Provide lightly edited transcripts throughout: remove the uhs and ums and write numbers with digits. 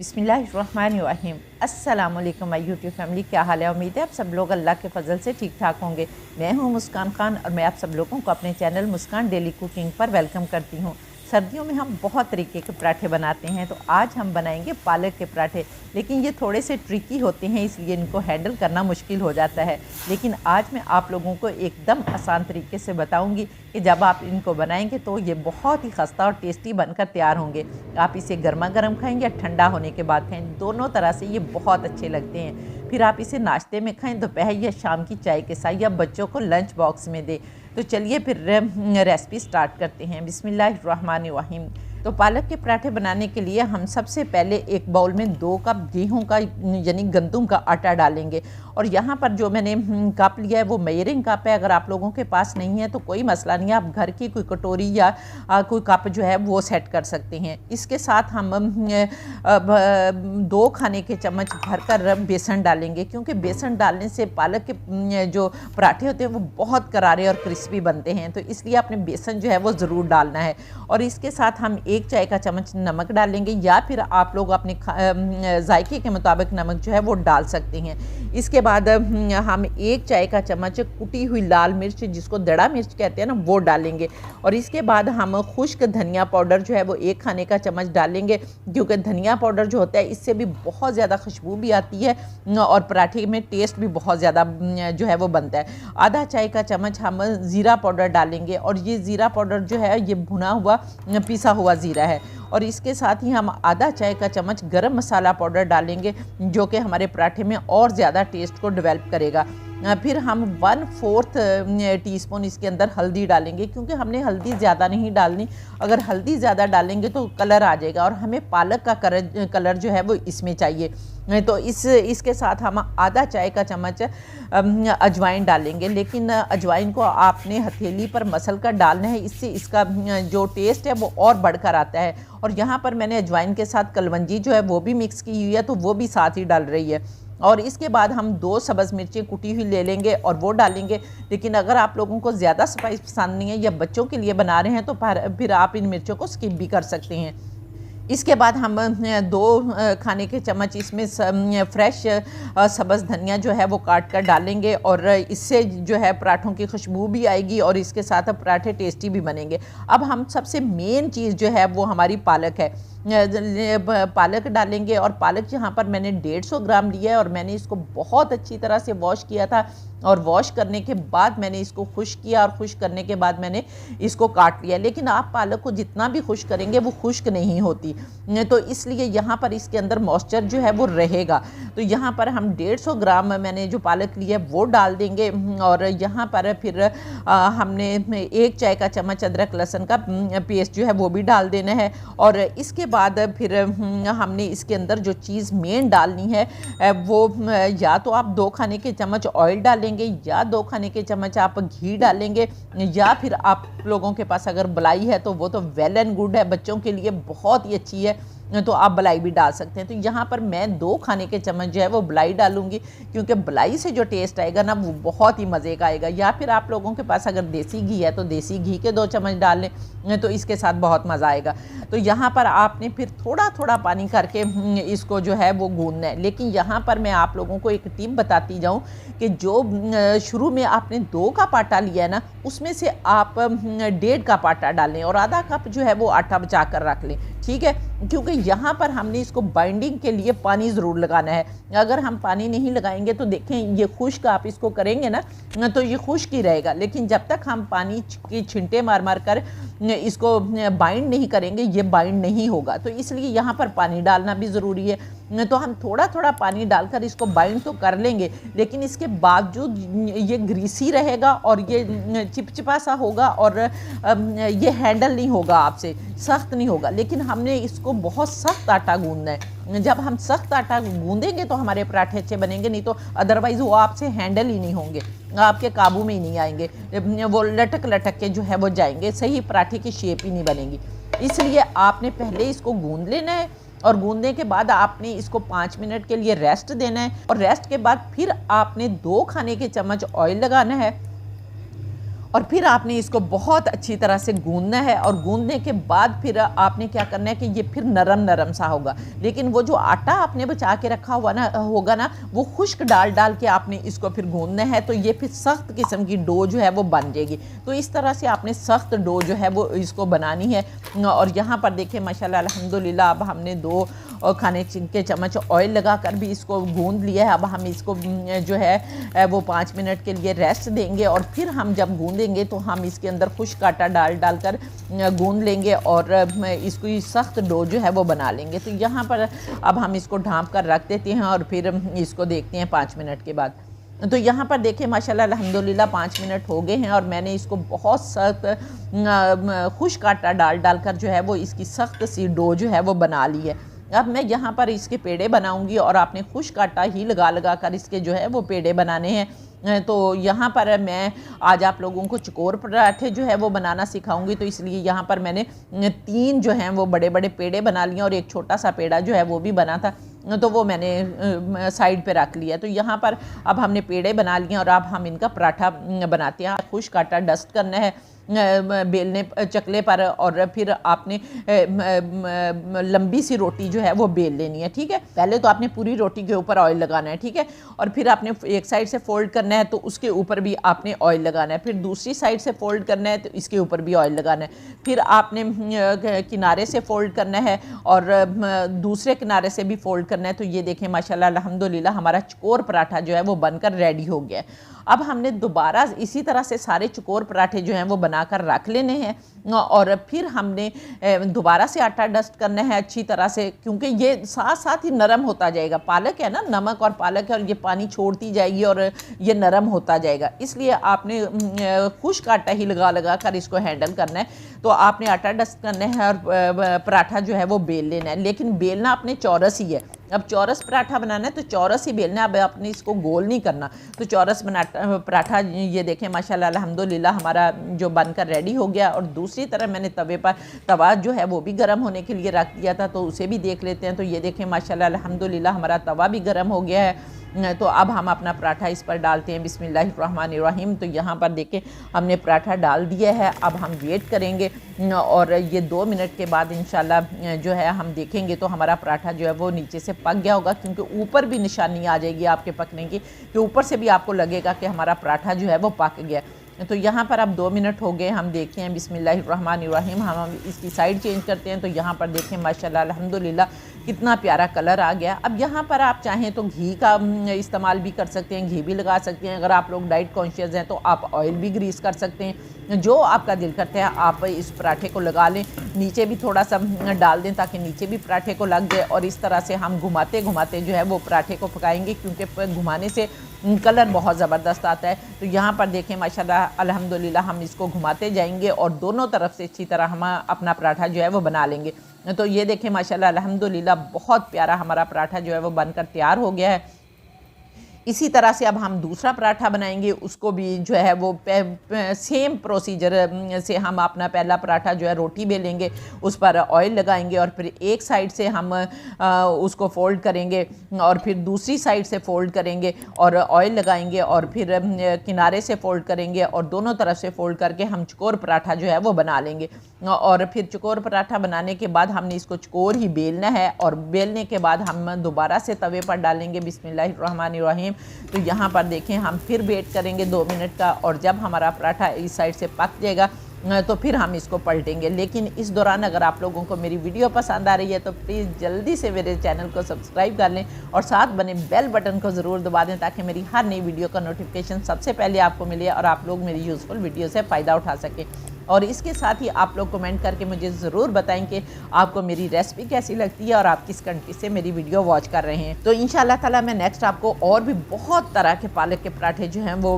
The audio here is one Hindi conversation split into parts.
बिस्मिल्लाहिर्रहमानिर्रहीम। अस्सलाम वालेकुम माय यूट्यूब फैमिली, क्या हाल है। उम्मीद है आप सब लोग अल्लाह के फजल से ठीक ठाक होंगे। मैं हूं मुस्कान खान और मैं आप सब लोगों को अपने चैनल मुस्कान डेली कुकिंग पर वेलकम करती हूं। सर्दियों में हम बहुत तरीके के पराठे बनाते हैं, तो आज हम बनाएंगे पालक के पराठे। लेकिन ये थोड़े से ट्रिकी होते हैं, इसलिए इनको हैंडल करना मुश्किल हो जाता है। लेकिन आज मैं आप लोगों को एकदम आसान तरीके से बताऊंगी कि जब आप इनको बनाएंगे तो ये बहुत ही खस्ता और टेस्टी बनकर तैयार होंगे। आप इसे गर्मा गर्म खाएँ या ठंडा होने के बाद खाएँ, दोनों तरह से ये बहुत अच्छे लगते हैं। फिर आप इसे नाश्ते में खाएँ, दोपहर या शाम की चाय के साथ, या बच्चों को लंच बॉक्स में दें। तो चलिए फिर रेसिपी स्टार्ट करते हैं। बिस्मिल्लाहिर्रहमानिर्रहीम। तो पालक के पराठे बनाने के लिए हम सबसे पहले एक बाउल में 2 कप गेहूं का यानी गंदम का आटा डालेंगे। और यहाँ पर जो मैंने कप लिया है वो मेजरिंग कप है। अगर आप लोगों के पास नहीं है तो कोई मसला नहीं है, आप घर की कोई कटोरी या कोई कप जो है वो सेट कर सकते हैं। इसके साथ हम 2 खाने के चम्मच भरकर बेसन डालेंगे, क्योंकि बेसन डालने से पालक के जो पराठे होते हैं वो बहुत करारे और क्रिस्पी बनते हैं, तो इसलिए आपने बेसन जो है वो ज़रूर डालना है। और इसके साथ हम 1 चाय का चम्मच नमक डालेंगे, या फिर आप लोग अपने जायके के मुताबिक नमक जो है वो डाल सकते हैं। इसके बाद हम 1 चाय का चम्मच कुटी हुई लाल मिर्च, जिसको दड़ा मिर्च कहते हैं ना, वो डालेंगे। और इसके बाद हम खुश्क धनिया पाउडर जो है वो 1 खाने का चम्मच डालेंगे, क्योंकि धनिया पाउडर जो होता है इससे भी बहुत ज़्यादा खुशबू भी आती है और पराठे में टेस्ट भी बहुत ज़्यादा जो है वो बनता है। आधा चाय का चम्मच हम ज़ीरा पाउडर डालेंगे, और ये ज़ीरा पाउडर जो है ये भुना हुआ पिसा हुआ ज़ीरा है। और इसके साथ ही हम आधा चाय का चम्मच गरम मसाला पाउडर डालेंगे, जो कि हमारे पराठे में और ज़्यादा टेस्ट को डेवलप करेगा। फिर हम 1/4 टीस्पून इसके अंदर हल्दी डालेंगे, क्योंकि हमने हल्दी ज़्यादा नहीं डालनी। अगर हल्दी ज़्यादा डालेंगे तो कलर आ जाएगा, और हमें पालक का कलर जो है वो इसमें चाहिए। तो इसके साथ हम आधा चाय का चम्मच अजवाइन डालेंगे, लेकिन अजवाइन को आपने हथेली पर मसल कर डालना है, इससे इसका जो टेस्ट है वो और बढ़कर आता है। और यहाँ पर मैंने अजवाइन के साथ कलवंजी जो है वो भी मिक्स की हुई है, तो वो भी साथ ही डाल रही है। और इसके बाद हम 2 सब्ज़ मिर्चें कुटी हुई ले लेंगे और वो डालेंगे। लेकिन अगर आप लोगों को ज़्यादा स्पाइस पसंद नहीं है या बच्चों के लिए बना रहे हैं तो फिर आप इन मिर्चों को स्किप भी कर सकते हैं। इसके बाद हम 2 खाने के चम्मच इसमें फ्रेश सब्ज़ धनिया जो है वो काट कर डालेंगे, और इससे जो है पराठों की खुशबू भी आएगी और इसके साथ पराठे टेस्टी भी बनेंगे। अब हम सबसे मेन चीज़ जो है वो हमारी पालक है। पालक डालेंगे, और पालक यहाँ पर मैंने 150 ग्राम लिया है, और मैंने इसको बहुत अच्छी तरह से वॉश किया था। और वॉश करने के बाद मैंने इसको खुश किया, और खुश करने के बाद मैंने इसको काट लिया। लेकिन आप पालक को जितना भी खुश करेंगे वो खुश्क नहीं होती, तो इसलिए यहाँ पर इसके अंदर मॉइस्चर जो है वो रहेगा। तो यहाँ पर हम 150 ग्राम मैंने जो पालक लिया है वो डाल देंगे। और यहाँ पर फिर हमने 1 चाय का चम्मच अदरक लहसुन का पेस्ट जो है वो भी डाल देना है। और इसके बाद फिर हमने इसके अंदर जो चीज़ मेन डालनी है वो या तो आप 2 खाने के चम्मच ऑयल डालेंगे, या 2 खाने के चम्मच आप घी डालेंगे, या फिर आप लोगों के पास अगर मलाई है तो वो तो वेल एंड गुड है, बच्चों के लिए बहुत ही अच्छी है, तो आप मलाई भी डाल सकते हैं। तो यहाँ पर मैं 2 खाने के चम्मच जो है वो मलाई डालूंगी, क्योंकि मलाई से जो टेस्ट आएगा ना वो बहुत ही मज़े का आएगा। या फिर आप लोगों के पास अगर देसी घी है तो देसी घी के 2 चम्मच डाल लें, तो इसके साथ बहुत मज़ा आएगा। तो यहाँ पर आपने फिर थोड़ा थोड़ा पानी करके इसको जो है वो गूंदना है। लेकिन यहाँ पर मैं आप लोगों को एक टिप बताती जाऊँ कि जो शुरू में आपने 2 कप आटा लिया है ना, उसमें से आप 1.5 कप आटा डालें, और आधा कप जो है वो आटा बचा कर रख लें, ठीक है। क्योंकि यहाँ पर हमने इसको बाइंडिंग के लिए पानी ज़रूर लगाना है। अगर हम पानी नहीं लगाएंगे तो देखें ये खुश्क आप इसको करेंगे ना तो ये खुश्क ही रहेगा, लेकिन जब तक हम पानी की छिंटे मार मार कर इसको बाइंड नहीं करेंगे ये बाइंड नहीं होगा। तो इसलिए यहाँ पर पानी डालना भी ज़रूरी है। तो हम थोड़ा थोड़ा पानी डालकर इसको बाइंड तो कर लेंगे, लेकिन इसके बावजूद ये ग्रीसी रहेगा और ये चिपचिपा सा होगा, और ये हैंडल नहीं होगा, आपसे सख्त नहीं होगा। लेकिन हमने इसको बहुत सख्त आटा गूंदना है। जब हम सख्त आटा गूंदेंगे तो हमारे पराठे अच्छे बनेंगे, नहीं तो अदरवाइज़ वो आपसे हैंडल ही नहीं होंगे, आपके काबू में ही नहीं आएंगे, वो लटक लटक के जो है वो जाएंगे, सही पराठे की शेप ही नहीं बनेगी। इसलिए आपने पहले इसको गूंद लेना है, और गूंदने के बाद आपने इसको 5 मिनट के लिए रेस्ट देना है, और रेस्ट के बाद फिर आपने 2 खाने के चम्मच ऑयल लगाना है। और फिर आपने इसको बहुत अच्छी तरह से गूंदना है और गूंदने के बाद फिर आपने क्या करना है कि ये फिर नरम नरम सा होगा। लेकिन वो जो आटा आपने बचा के रखा हुआ ना होगा ना, वो खुश्क डाल डाल के आपने इसको फिर गूंदना है, तो ये फिर सख्त किस्म की डो जो है वो बन जाएगी। तो इस तरह से आपने सख्त डो जो है वो इसको बनानी है। और यहाँ पर देखिए माशाल्लाह अल्हम्दुलिल्लाह अब हमने 2 खाने के चम्मच ऑयल लगा कर भी इसको गूंद लिया है। अब हम इसको जो है वो 5 मिनट के लिए रेस्ट देंगे और फिर हम जब गूंदेंगे तो हम इसके अंदर खुश्क आटा डाल डाल कर गूंद लेंगे और इसको सख्त डो जो है वो बना लेंगे। तो यहाँ पर अब हम इसको ढाँप कर रख देते हैं और फिर इसको देखते हैं 5 मिनट के बाद। तो यहाँ पर देखें माशाल्लाह अल्हम्दुलिल्लाह 5 मिनट हो गए हैं और मैंने इसको बहुत सख्त खुश्क आटा डाल डाल कर जो है वो इसकी सख्त सी डो जो है वो बना ली है। अब मैं यहाँ पर इसके पेड़े बनाऊंगी और आपने खुश्क आटा ही लगा लगा कर इसके जो है वो पेड़े बनाने हैं। तो यहाँ पर मैं आज आप लोगों को चकोर पराठे जो है वो बनाना सिखाऊंगी, तो इसलिए यहाँ पर मैंने 3 जो हैं वो बड़े बड़े पेड़े बना लिए और एक छोटा सा पेड़ा जो है वो भी बना था, तो वो मैंने साइड पे रख लिया। तो यहाँ पर अब हमने पेड़े बना लिए और अब हम इनका पराठा बनाते हैं। खुश्क आटा डस्ट करना है बेलने चकले पर और फिर आपने लंबी सी रोटी जो है वो बेल लेनी है। ठीक है, पहले तो आपने पूरी रोटी के ऊपर ऑयल लगाना है। ठीक है, और फिर आपने एक साइड से फोल्ड करना है तो उसके ऊपर भी आपने ऑयल लगाना है, फिर दूसरी साइड से फोल्ड करना है तो इसके ऊपर भी ऑयल लगाना है, फिर आपने किनारे से फोल्ड करना है और दूसरे किनारे से भी फोल्ड करना है। तो ये देखें माशाल्लाह अल्हम्दुलिल्लाह हमारा चकोर पराठा जो है वो बनकर रेडी हो गया है। अब हमने दोबारा इसी तरह से सारे चकोर पराठे जो हैं वो बनाकर रख लेने हैं और फिर हमने दोबारा से आटा डस्ट करना है अच्छी तरह से, क्योंकि ये साथ साथ ही नरम होता जाएगा। पालक है ना, नमक और पालक है और ये पानी छोड़ती जाएगी और ये नरम होता जाएगा, इसलिए आपने खुश्क आटा ही लगा लगा कर इसको हैंडल करना है। तो आपने आटा डस्ट करना है और पराठा जो है वो बेल लेना है, लेकिन बेलना आपने चौरस ही है। अब चौरस पराठा बनाना है तो चौरस ही बेलना है, अब आपने इसको गोल नहीं करना। तो चौरस पराठा ये देखें माशाल्लाह अल्हम्दुलिल्लाह हमारा जो बनकर रेडी हो गया। और दूसरी तरफ मैंने तवे पर तवा जो है वो भी गर्म होने के लिए रख दिया था, तो उसे भी देख लेते हैं। तो ये देखें माशाल्लाह अल्हम्दुलिल्लाह हमारा तवा भी गर्म हो गया है। तो अब हम अपना पराठा इस पर डालते हैं। बिस्मिल्लाहिर्रहमानिर्रहीम। तो यहाँ पर देखें हमने पराठा डाल दिया है। अब हम वेट करेंगे और ये 2 मिनट के बाद इंशाल्लाह जो है हम देखेंगे तो हमारा पराठा जो है वो नीचे से पक गया होगा, क्योंकि ऊपर भी निशानी आ जाएगी आपके पकने की, कि ऊपर से भी आपको लगेगा कि हमारा पराठा जो है वो पक गया। तो यहाँ पर अब 2 मिनट हो गए, हम देखते हैं। बिस्मिल्लाहिर्रहमानिर्रहीम। हम इसकी साइड चेंज करते हैं। तो यहाँ पर देखें माशाल्लाह अल्हम्दुलिल्लाह कितना प्यारा कलर आ गया। अब यहाँ पर आप चाहें तो घी का इस्तेमाल भी कर सकते हैं, घी भी लगा सकते हैं। अगर आप लोग डाइट कॉन्शियस हैं तो आप ऑयल भी ग्रीस कर सकते हैं, जो आपका दिल करता है आप इस पराठे को लगा लें। नीचे भी थोड़ा सा डाल दें ताकि नीचे भी पराठे को लग जाए, और इस तरह से हम घुमाते घुमाते जो है वो पराठे को पकाएंगे, क्योंकि घुमाने से कलर बहुत ज़बरदस्त आता है। तो यहाँ पर देखें माशाल्लाह अल्हम्दुलिल्लाह हम इसको घुमाते जाएंगे और दोनों तरफ से अच्छी तरह हम अपना पराठा जो है वो बना लेंगे। तो ये देखें माशाल्लाह अल्हम्दुलिल्लाह बहुत प्यारा हमारा पराठा जो है वो बनकर तैयार हो गया है। इसी तरह से अब हम दूसरा पराठा बनाएंगे, उसको भी जो है वो सेम प्रोसीजर से हम अपना पहला पराठा जो है रोटी बेलेंगे, उस पर ऑयल लगाएंगे और फिर एक साइड से हम उसको फोल्ड करेंगे और फिर दूसरी साइड से फोल्ड करेंगे और ऑयल लगाएंगे और फिर किनारे से फोल्ड करेंगे और दोनों तरफ से फोल्ड करके हम चकोर पराठा जो है वो बना लेंगे। और फिर चकोर पराठा बनाने के बाद हमने इसको चकोर ही बेलना है और बेलने के बाद हम दोबारा से तवे पर डालेंगे। बिस्मिल्लाहिर्रहमानिर्रहीम। तो यहाँ पर देखें हम फिर वेट करेंगे 2 मिनट का, और जब हमारा पराठा इस साइड से पक जाएगा तो फिर हम इसको पलटेंगे। लेकिन इस दौरान अगर आप लोगों को मेरी वीडियो पसंद आ रही है तो प्लीज़ जल्दी से मेरे चैनल को सब्सक्राइब कर लें और साथ बने बेल बटन को ज़रूर दबा दें, ताकि मेरी हर नई वीडियो का नोटिफिकेशन सबसे पहले आपको मिले और आप लोग मेरी यूज़फुल वीडियो से फ़ायदा उठा सकें। और इसके साथ ही आप लोग कमेंट करके मुझे ज़रूर बताएं कि आपको मेरी रेसिपी कैसी लगती है और आप किस कंट्री से मेरी वीडियो वॉच कर रहे हैं। तो इंशाल्लाह ताला मैं नेक्स्ट आपको और भी बहुत तरह के पालक के पराठे जो हैं वो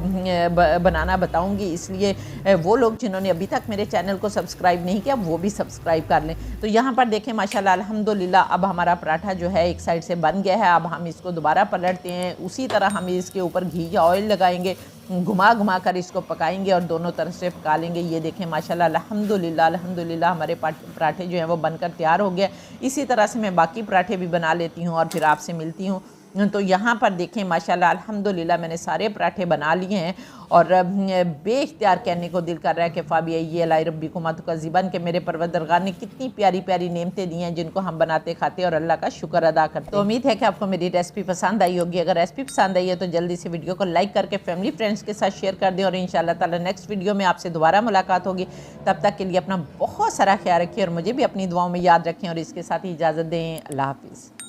बनाना बताऊंगी, इसलिए वो लोग जिन्होंने अभी तक मेरे चैनल को सब्सक्राइब नहीं किया वो भी सब्सक्राइब कर लें। तो यहाँ पर देखें माशाल्लाह अल्हम्दुलिल्लाह अब हमारा पराठा जो है एक साइड से बन गया है। अब हम इसको दोबारा पलटते हैं, उसी तरह हम इसके ऊपर घी या ऑयल लगाएंगे, घुमा घुमा कर इसको पकाएंगे और दोनों तरफ से पका लेंगे। ये देखें माशाल्लाह अल्हम्दुलिल्लाह अल्हम्दुलिल्लाह हमारे पराठे जो हैं वो बनकर तैयार हो गया। इसी तरह से मैं बाकी पराठे भी बना लेती हूँ और फिर आपसे मिलती हूँ। तो यहाँ पर देखें माशाल्लाह अल्हम्दुलिल्लाह मैंने सारे पराठे बना लिए हैं और बेख्तियार कहने को दिल कर रहा है कि फ़ाबिया ये लाई रब्बिकुमा तुकज़्ज़िबान के मेरे परवरदिगार ने कितनी प्यारी प्यारी नेमतें दी हैं जिनको हम बनाते खाते और अल्लाह का शुक्र अदा करते। तो उम्मीद है कि आपको मेरी रेसिपी पसंद आई होगी। अगर रेसिपी पसंद आई है तो जल्दी से वीडियो को लाइक करके फैमिली फ्रेंड्स के साथ शेयर कर दें और इंशाअल्लाह ताला नेक्स्ट वीडियो में आपसे दोबारा मुलाकात होगी। तब तक के लिए अपना बहुत सारा ख्याल रखिए और मुझे भी अपनी दुआओं में याद रखें और इसके साथ ही इजाज़त दें। अल्लाह हाफ़िज़।